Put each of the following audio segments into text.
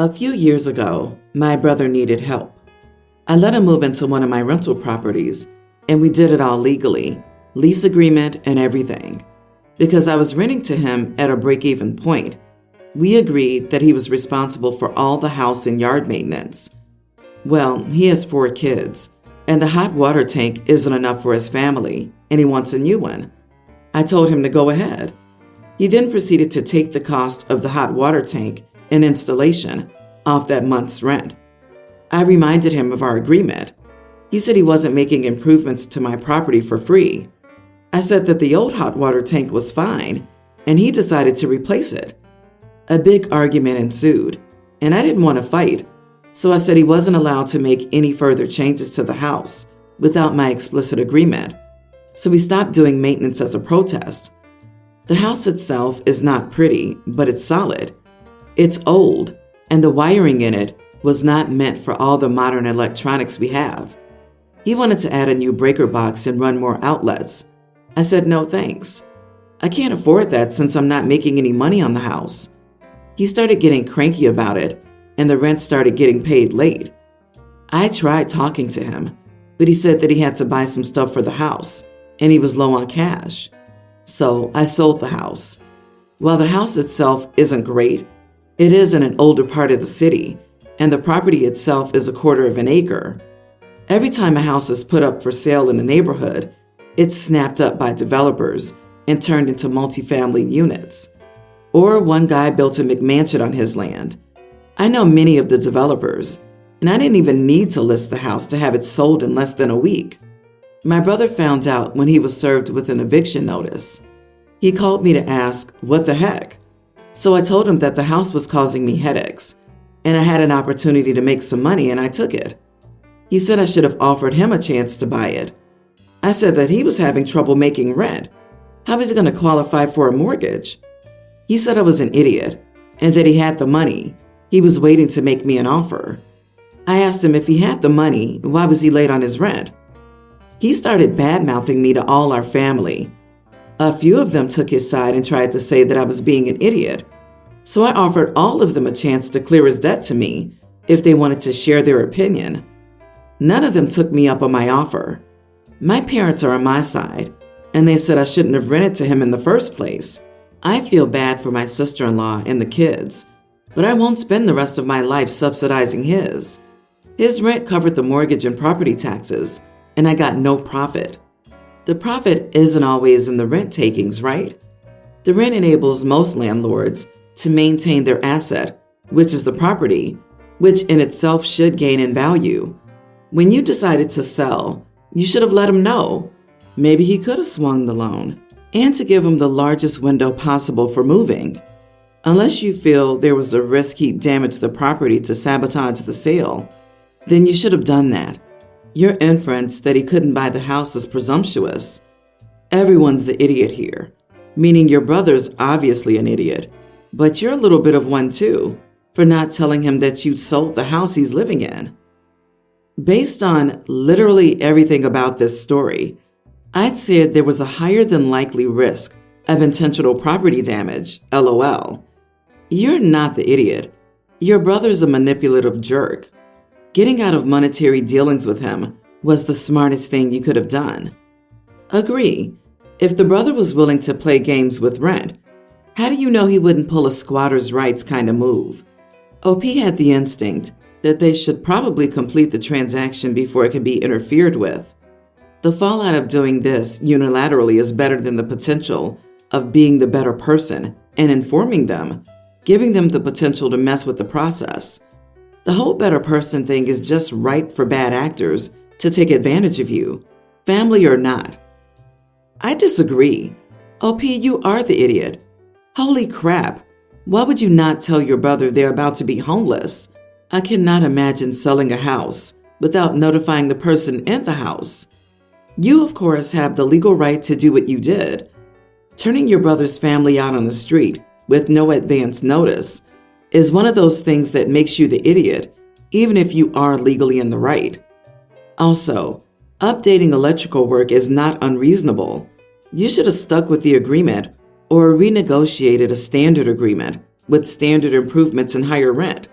A few years ago, my brother needed help. I let him move into one of my rental properties, and we did it all legally, lease agreement and everything. Because I was renting to him at a break-even point, we agreed that he was responsible for all the house and yard maintenance. Well, he has 4 kids, and the hot water tank isn't enough for his family, and he wants a new one. I told him to go ahead. He then proceeded to take the cost of the hot water tank and installation off that month's rent. I reminded him of our agreement. He said he wasn't making improvements to my property for free. I said that the old hot water tank was fine, and he decided to replace it. A big argument ensued, and I didn't want to fight, so I said he wasn't allowed to make any further changes to the house without my explicit agreement. So we stopped doing maintenance as a protest. The house itself is not pretty, but it's solid. It's old, and the wiring in it was not meant for all the modern electronics we have. He wanted to add a new breaker box and run more outlets. I said no thanks. I can't afford that since I'm not making any money on the house. He started getting cranky about it, and the rent started getting paid late. I tried talking to him, but he said that he had to buy some stuff for the house, and he was low on cash. So I sold the house. While the house itself isn't great, it is in an older part of the city, and the property itself is 1/4 of an acre. Every time a house is put up for sale in the neighborhood, it's snapped up by developers and turned into multifamily units. Or one guy built a McMansion on his land. I know many of the developers, and I didn't even need to list the house to have it sold in less than a week. My brother found out when he was served with an eviction notice. He called me to ask, what the heck? So I told him that the house was causing me headaches, and I had an opportunity to make some money, and I took it. He said I should have offered him a chance to buy it. I said that he was having trouble making rent. How was he going to qualify for a mortgage? He said I was an idiot, and that he had the money. He was waiting to make me an offer. I asked him if he had the money, why was he late on his rent? He started bad-mouthing me to all our family. A few of them took his side and tried to say that I was being an idiot. So I offered all of them a chance to clear his debt to me if they wanted to share their opinion. None of them took me up on my offer. My parents are on my side, and they said I shouldn't have rented to him in the first place. I feel bad for my sister-in-law and the kids, but I won't spend the rest of my life subsidizing his. His rent covered the mortgage and property taxes, and I got no profit. The profit isn't always in the rent takings, right? The rent enables most landlords to maintain their asset, which is the property, which in itself should gain in value. When you decided to sell, you should have let him know. Maybe he could have swung the loan, and to give him the largest window possible for moving. Unless you feel there was a risk he'd damage the property to sabotage the sale, then you should have done that. Your inference that he couldn't buy the house is presumptuous. Everyone's the idiot here, meaning your brother's obviously an idiot, but you're a little bit of one too, for not telling him that you sold the house he's living in. Based on literally everything about this story, I'd say there was a higher than likely risk of intentional property damage, LOL. You're not the idiot. Your brother's a manipulative jerk. Getting out of monetary dealings with him was the smartest thing you could have done. Agree. If the brother was willing to play games with rent, how do you know he wouldn't pull a squatter's rights kind of move? OP had the instinct that they should probably complete the transaction before it could be interfered with. The fallout of doing this unilaterally is better than the potential of being the better person and informing them, giving them the potential to mess with the process. The whole better person thing is just ripe for bad actors to take advantage of you, family or not. I disagree. OP, you are the idiot. Holy crap. Why would you not tell your brother they're about to be homeless? I cannot imagine selling a house without notifying the person in the house. You, of course, have the legal right to do what you did. Turning your brother's family out on the street with no advance notice is one of those things that makes you the idiot, even if you are legally in the right. Also, updating electrical work is not unreasonable. You should have stuck with the agreement or renegotiated a standard agreement with standard improvements and higher rent.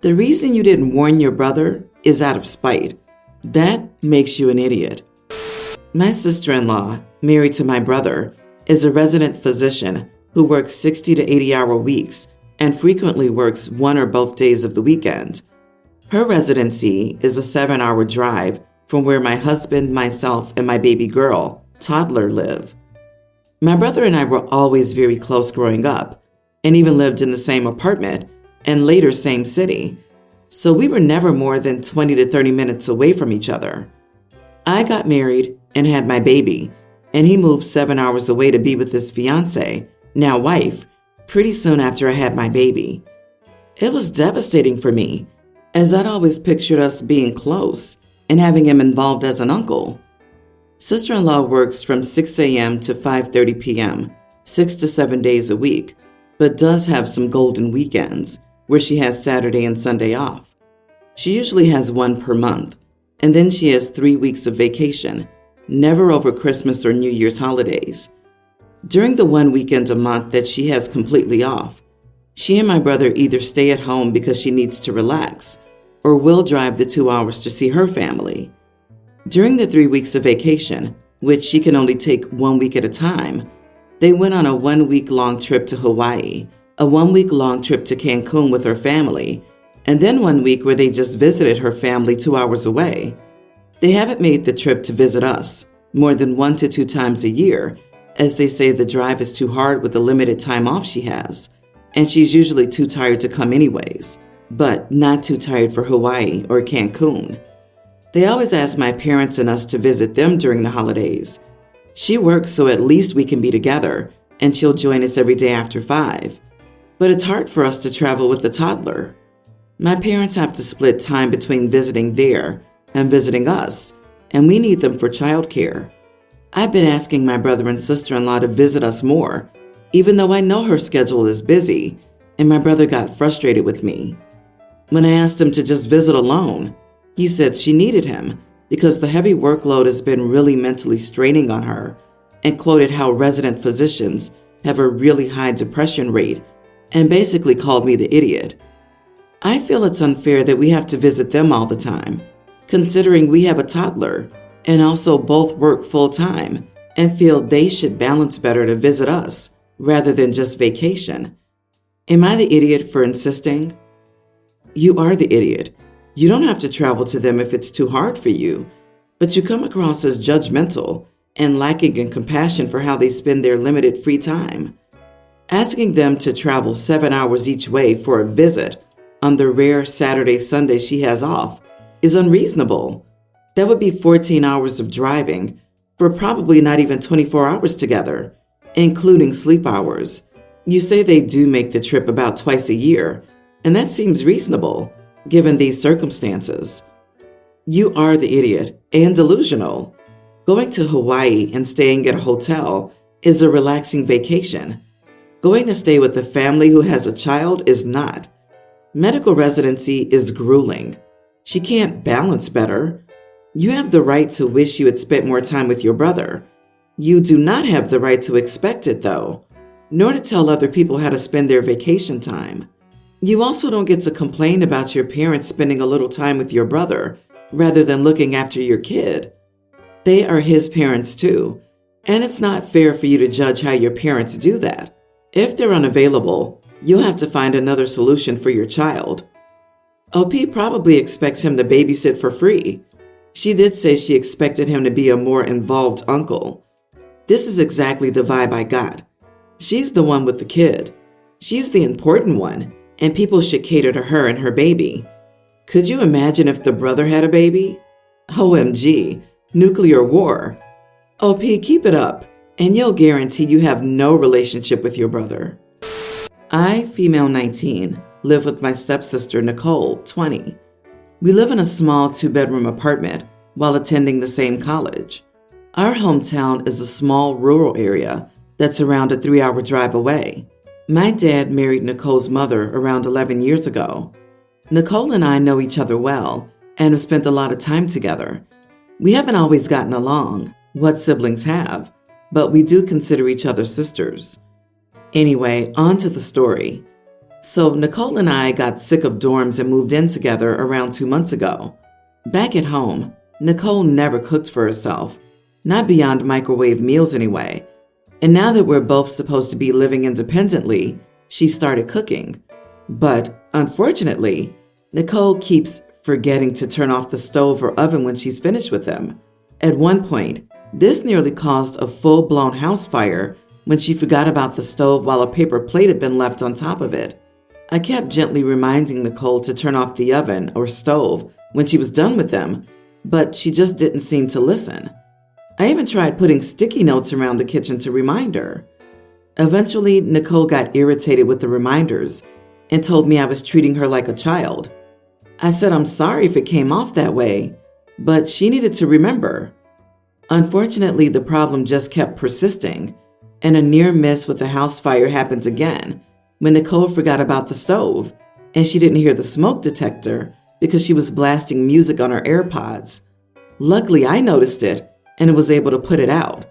The reason you didn't warn your brother is out of spite. That makes you an idiot. My sister-in-law, married to my brother, is a resident physician who works 60 to 80-hour weeks and frequently works one or both days of the weekend. Her residency is a 7-hour drive from where my husband, myself, and my baby girl, toddler, live. My brother and I were always very close growing up and even lived in the same apartment and later same city, so we were never more than 20 to 30 minutes away from each other. I got married and had my baby, and he moved 7 hours away to be with his fiancée, now wife, pretty soon after I had my baby. It was devastating for me, as I'd always pictured us being close and having him involved as an uncle. Sister-in-law works from 6 a.m. to 5:30 p.m., 6 to 7 days a week, but does have some golden weekends where she has Saturday and Sunday off. She usually has one per month, and then she has 3 weeks of vacation, never over Christmas or New Year's holidays. During the one weekend a month that she has completely off, she and my brother either stay at home because she needs to relax, or will drive the 2 hours to see her family. During the 3 weeks of vacation, which she can only take 1 week at a time, they went on a 1-week-long trip to Hawaii, a 1-week-long trip to Cancun with her family, and then 1 week where they just visited her family 2 hours away. They haven't made the trip to visit us more than 1 to 2 times a year, as they say the drive is too hard with the limited time off she has, and she's usually too tired to come anyways, but not too tired for Hawaii or Cancun. They always ask my parents and us to visit them during the holidays. She works so at least we can be together, and she'll join us every day after 5. But it's hard for us to travel with the toddler. My parents have to split time between visiting there and visiting us, and we need them for childcare. I've been asking my brother and sister-in-law to visit us more, even though I know her schedule is busy, and my brother got frustrated with me. When I asked him to just visit alone, he said she needed him because the heavy workload has been really mentally straining on her, and quoted how resident physicians have a really high depression rate, and basically called me the idiot. I feel it's unfair that we have to visit them all the time, considering we have a toddler and also both work full-time, and feel they should balance better to visit us rather than just vacation. Am I the idiot for insisting? You are the idiot. You don't have to travel to them if it's too hard for you, but you come across as judgmental and lacking in compassion for how they spend their limited free time. Asking them to travel 7 hours each way for a visit on the rare Saturday, Sunday she has off is unreasonable. That would be 14 hours of driving for probably not even 24 hours together, including sleep hours. You say they do make the trip about twice a year, and that seems reasonable given these circumstances. You are the idiot and delusional. Going to Hawaii and staying at a hotel is a relaxing vacation. Going to stay with a family who has a child is not. Medical residency is grueling. She can't balance better. You have the right to wish you had spent more time with your brother. You do not have the right to expect it, though, nor to tell other people how to spend their vacation time. You also don't get to complain about your parents spending a little time with your brother rather than looking after your kid. They are his parents too, and it's not fair for you to judge how your parents do that. If they're unavailable, you'll have to find another solution for your child. OP probably expects him to babysit for free. She did say she expected him to be a more involved uncle. This is exactly the vibe I got. She's the one with the kid. She's the important one, and people should cater to her and her baby. Could you imagine if the brother had a baby? OMG, nuclear war. OP, keep it up, and you'll guarantee you have no relationship with your brother. I, female 19, live with my stepsister Nicole, 20. We live in a small 2-bedroom apartment while attending the same college. Our hometown is a small rural area that's around a 3-hour drive away. My dad married Nicole's mother around 11 years ago. Nicole and I know each other well and have spent a lot of time together. We haven't always gotten along, what siblings have, but we do consider each other sisters. Anyway, on to the story. So Nicole and I got sick of dorms and moved in together around 2 months ago. Back at home, Nicole never cooked for herself, not beyond microwave meals anyway. And now that we're both supposed to be living independently, she started cooking. But unfortunately, Nicole keeps forgetting to turn off the stove or oven when she's finished with them. At one point, this nearly caused a full-blown house fire when she forgot about the stove while a paper plate had been left on top of it. I kept gently reminding Nicole to turn off the oven or stove when she was done with them, but she just didn't seem to listen. I even tried putting sticky notes around the kitchen to remind her. Eventually, Nicole got irritated with the reminders and told me I was treating her like a child. I said I'm sorry if it came off that way, but she needed to remember. Unfortunately, the problem just kept persisting, and a near miss with the house fire happened again when Nicole forgot about the stove and she didn't hear the smoke detector because she was blasting music on her AirPods. Luckily, I noticed it and was able to put it out.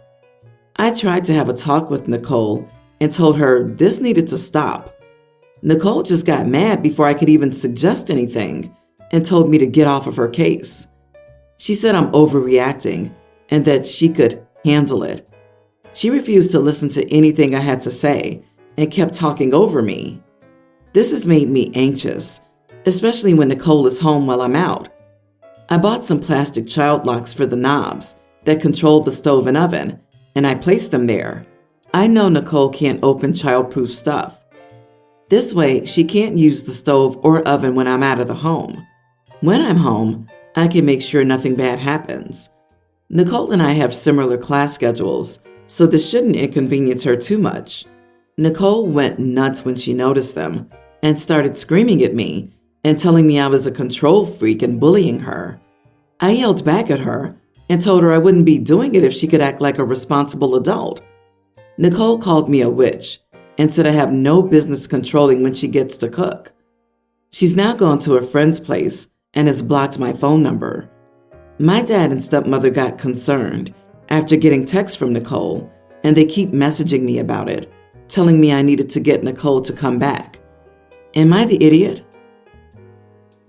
I tried to have a talk with Nicole and told her this needed to stop. Nicole just got mad before I could even suggest anything and told me to get off of her case. She said I'm overreacting and that she could handle it. She refused to listen to anything I had to say and kept talking over me. This has made me anxious, especially when Nicole is home while I'm out. I bought some plastic child locks for the knobs that control the stove and oven, and I placed them there. I know Nicole can't open child-proof stuff. This way, she can't use the stove or oven when I'm out of the home. When I'm home, I can make sure nothing bad happens. Nicole and I have similar class schedules, so this shouldn't inconvenience her too much. Nicole went nuts when she noticed them and started screaming at me and telling me I was a control freak and bullying her. I yelled back at her and told her I wouldn't be doing it if she could act like a responsible adult. Nicole called me a witch and said I have no business controlling when she gets to cook. She's now gone to a friend's place and has blocked my phone number. My dad and stepmother got concerned after getting texts from Nicole, and they keep messaging me about it, telling me I needed to get Nicole to come back. Am I the idiot?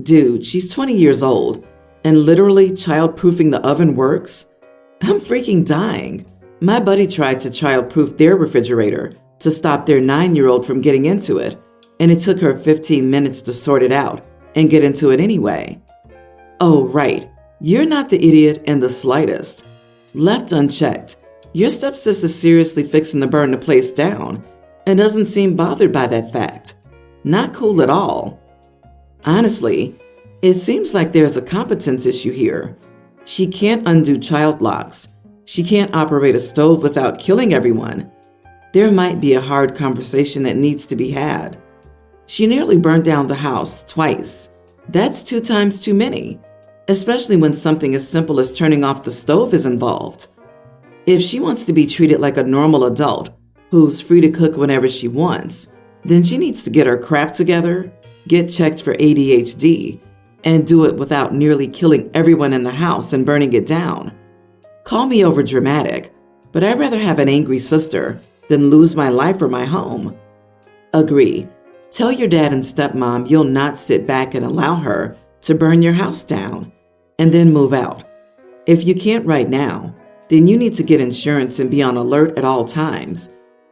Dude, she's 20 years old, and literally child-proofing the oven works? I'm freaking dying. My buddy tried to child-proof their refrigerator to stop their 9-year-old from getting into it, and it took her 15 minutes to sort it out and get into it anyway. Oh, right. You're not the idiot in the slightest. Left unchecked, your stepsis is seriously fixing to burn the place down and doesn't seem bothered by that fact. Not cool at all. Honestly, it seems like there's a competence issue here. She can't undo child locks. She can't operate a stove without killing everyone. There might be a hard conversation that needs to be had. She nearly burned down the house twice. That's 2 times too many, especially when something as simple as turning off the stove is involved. If she wants to be treated like a normal adult who's free to cook whenever she wants, then she needs to get her crap together, get checked for ADHD, and do it without nearly killing everyone in the house and burning it down. Call me over dramatic, but I'd rather have an angry sister than lose my life or my home. Agree. Tell your dad and stepmom you'll not sit back and allow her to burn your house down, and then move out. If you can't right now, then you need to get insurance and be on alert at all times.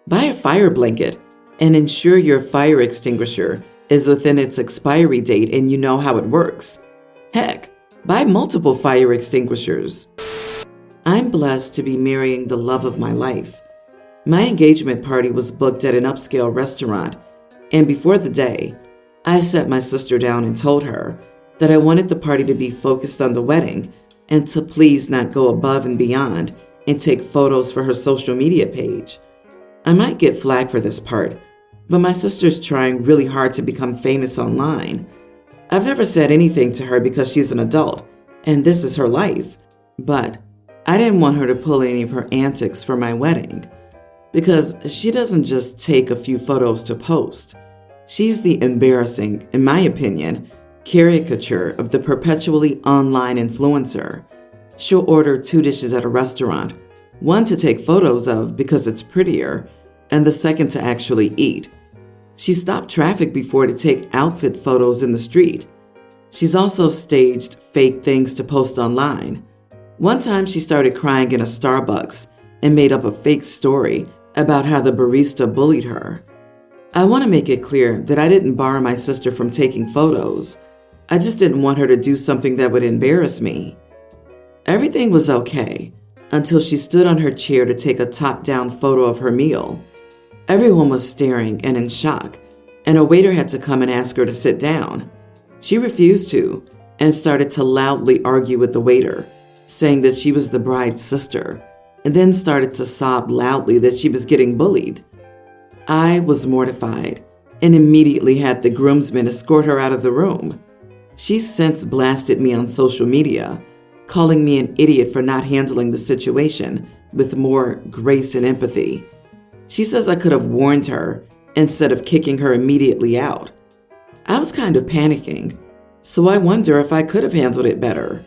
Buy a fire blanket and ensure your fire extinguisher is within its expiry date and you know how it works. Heck, buy multiple fire extinguishers. I'm blessed to be marrying the love of my life. My engagement party was booked at an upscale restaurant, and before the day, I sat my sister down and told her that I wanted the party to be focused on the wedding and to please not go above and beyond and take photos for her social media page. I might get flack for this part, but my sister's trying really hard to become famous online. I've never said anything to her because she's an adult and this is her life, but I didn't want her to pull any of her antics for my wedding because she doesn't just take a few photos to post. She's the embarrassing, in my opinion, caricature of the perpetually online influencer. She'll order 2 dishes at a restaurant, one to take photos of because it's prettier, and the second to actually eat. She stopped traffic before to take outfit photos in the street. She's also staged fake things to post online. One time she started crying in a Starbucks and made up a fake story about how the barista bullied her. I want to make it clear that I didn't bar my sister from taking photos. I just didn't want her to do something that would embarrass me. Everything was okay until she stood on her chair to take a top-down photo of her meal. Everyone was staring and in shock, and a waiter had to come and ask her to sit down. She refused to and started to loudly argue with the waiter, saying that she was the bride's sister, and then started to sob loudly that she was getting bullied. I was mortified and immediately had the groomsmen escort her out of the room. She's since blasted me on social media, calling me an idiot for not handling the situation with more grace and empathy. She says I could have warned her instead of kicking her immediately out. I was kind of panicking, so I wonder if I could have handled it better.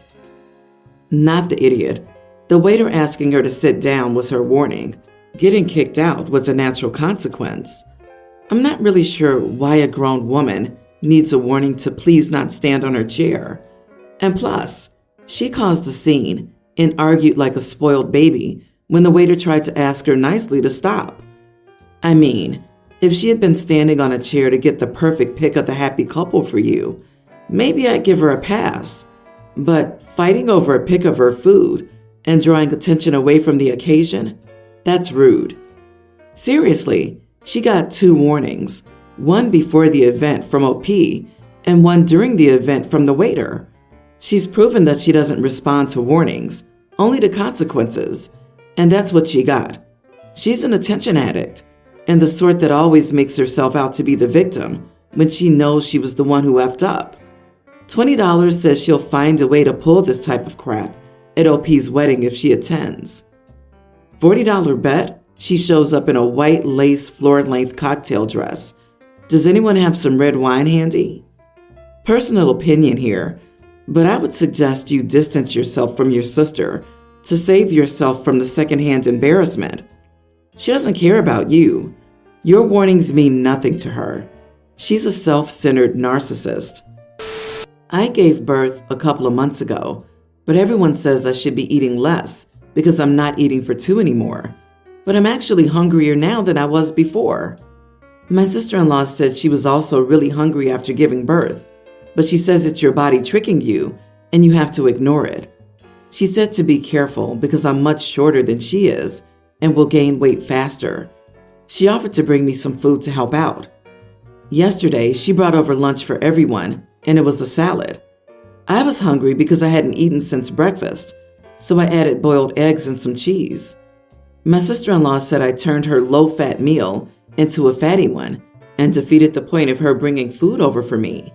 Not the idiot. The waiter asking her to sit down was her warning. Getting kicked out was a natural consequence. I'm not really sure why a grown woman needs a warning to please not stand on her chair. And plus, she caused a scene and argued like a spoiled baby when the waiter tried to ask her nicely to stop. I mean, if she had been standing on a chair to get the perfect pic of the happy couple for you, maybe I'd give her a pass. But fighting over a pic of her food and drawing attention away from the occasion, that's rude. Seriously, she got 2 warnings, one before the event from OP and one during the event from the waiter. She's proven that she doesn't respond to warnings, only to consequences, and that's what she got. She's an attention addict, and the sort that always makes herself out to be the victim when she knows she was the one who effed up. $20 says she'll find a way to pull this type of crap at OP's wedding if she attends. $40 bet she shows up in a white lace floor-length cocktail dress. Does anyone have some red wine handy? Personal opinion here, but I would suggest you distance yourself from your sister to save yourself from the secondhand embarrassment. She doesn't care about you. Your warnings mean nothing to her. She's a self-centered narcissist. I gave birth a couple of months ago, but everyone says I should be eating less because I'm not eating for 2 anymore. But I'm actually hungrier now than I was before. My sister-in-law said she was also really hungry after giving birth, but she says it's your body tricking you and you have to ignore it. She said to be careful because I'm much shorter than she is and will gain weight faster. She offered to bring me some food to help out. Yesterday, she brought over lunch for everyone, and it was a salad. I was hungry because I hadn't eaten since breakfast, so I added boiled eggs and some cheese. My sister-in-law said I turned her low-fat meal into a fatty one and defeated the point of her bringing food over for me.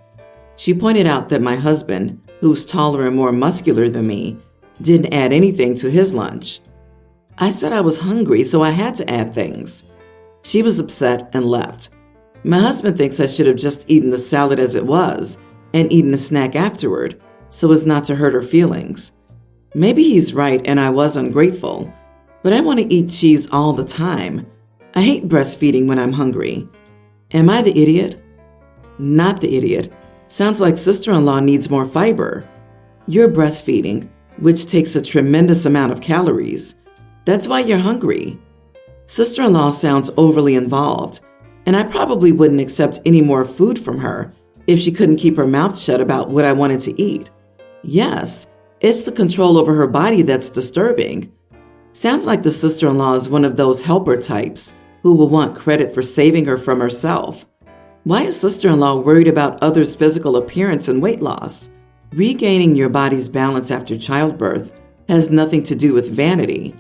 She pointed out that my husband, who's taller and more muscular than me, didn't add anything to his lunch. I said I was hungry, so I had to add things. She was upset and left. My husband thinks I should have just eaten the salad as it was and eaten a snack afterward, so as not to hurt her feelings. Maybe he's right and I was ungrateful, but I want to eat cheese all the time. I hate breastfeeding when I'm hungry. Am I the idiot? Not the idiot. Sounds like sister-in-law needs more fiber. You're breastfeeding, which takes a tremendous amount of calories. That's why you're hungry. Sister-in-law sounds overly involved, and I probably wouldn't accept any more food from her if she couldn't keep her mouth shut about what I wanted to eat. Yes, it's the control over her body that's disturbing. Sounds like the sister-in-law is one of those helper types who will want credit for saving her from herself. Why is sister-in-law worried about others' physical appearance and weight loss? Regaining your body's balance after childbirth has nothing to do with vanity.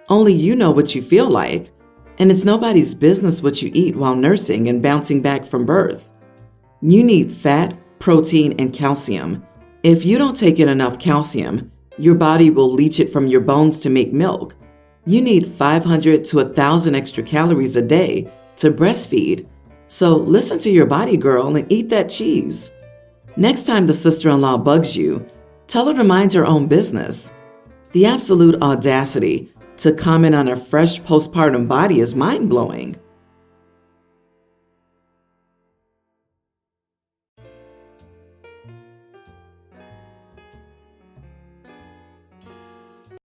Only you know what you feel like, and it's nobody's business what you eat while nursing and bouncing back from birth. You need fat, protein, and calcium. If you don't take in enough calcium, your body will leach it from your bones to make milk. You need 500 to 1,000 extra calories a day to breastfeed. So listen to your body, girl, and eat that cheese. Next time the sister-in-law bugs you, tell her to mind her own business. The absolute audacity to comment on a fresh postpartum body is mind-blowing.